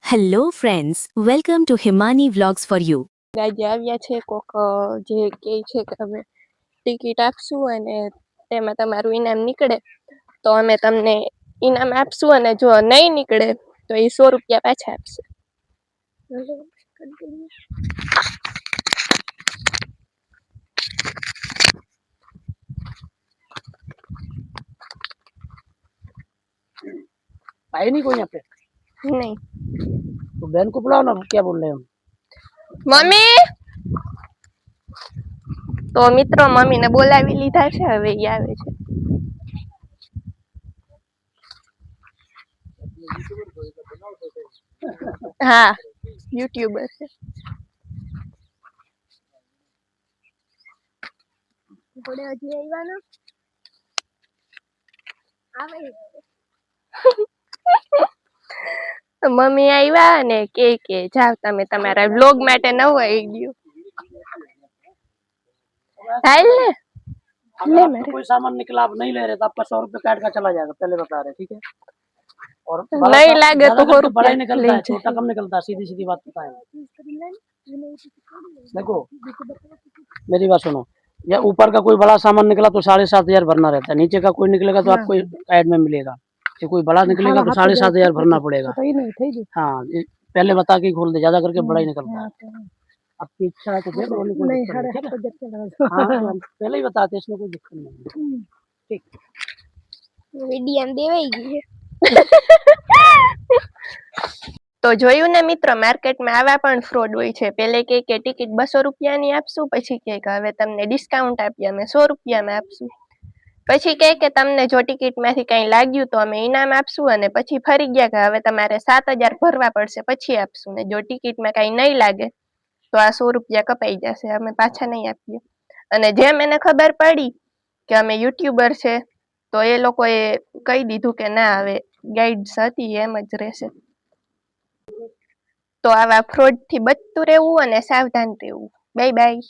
Hello friends, welcome to Himani Vlogs for you. આજે આવ્યા છે કોક જે કહે છે કે અમે ટિકિટ આપશું અને તેમાં તમારું ઇનામ નીકળે તો અમે તમને ઇનામ આપશું અને જો નહીં નીકળે તો એ 100 રૂપિયા પાછા આપશે. आए नहीं कोई यहाँ पे નહીં तो बहन को बुलाओ ना, क्या बोल रहे हैं हम। મમ્મી તો મિત્રો મમ્મીને બોલાવી લીધા છે, હવે ઈ આવે છે. હા યુટ્યુબર છે. થોડે હજી આવ્યા ને આવે મમ્મી આવ્યા ને કે જાવ તમે તમારા વ્લોગ માટે નવો આવી ગયો હાલ ને अगर ले आपको मेरे कोई सामान निकला आप नहीं ले रहे तो आपका 100 रुपये काट का चला जाएगा, पहले बता रहे, ठीक है। और नहीं लागे तो ज्यादा करके 100 बड़ा ही रुपया निकलता ले है, छोटा कम निकलता है, सीधी सीधी बात बताएं। देखो मेरी बात सुनो, या ऊपर का कोई बड़ा सामान निकला तो 7,500 भरना रहता है, नीचे का कोई निकलेगा तो आपको ऐड में मिलेगा। जो कोई बड़ा निकलेगा तो 7,500 भरना पड़ेगा। हाँ पहले बता के खोल दे, ज्यादा करके बड़ा ही निकलता है। आपकी इच्छा है तो देख लो, कोई दिक्कत नहीं। हाँ हम पहले ही बताते, इसमें कोई दिक्कत नहीं है, ठीक। મીડિયમ દેવાઈ ગઈ છે. તો જોયું ને મિત્રો, માર્કેટમાં આવા પણ ફ્રોડ હોય છે. પેલે કે ટિકિટ 200 રૂપિયાની આપશું, પછી કે હવે તમને ડિસ્કાઉન્ટ આપીએ અમે 100 રૂપિયામાં આપશું, પછી કે તમને જો ટિકિટમાંથી કંઈ લાગ્યું તો અમે ઇનામ આપશું, અને પછી ફરી ગયા કે હવે તમારે 7,000 ભરવા પડશે પછી આપશું, ને જો ટિકિટમાં કંઈ નહીં લાગે તો આ 100 રૂપિયા કપાઈ જશે, અમે પાછા નહીં આપીએ. અને જેમ એને ખબર પડી કે અમે યુટ્યુબર છે તો એ લોકોએ કહી દીધું કે ના, હવે ગાઈડ્સ હતી એમ જ રહેશે. તો આવા ફ્રોડથી બચતું રહેવું અને સાવધાન રહેવું. Bye bye.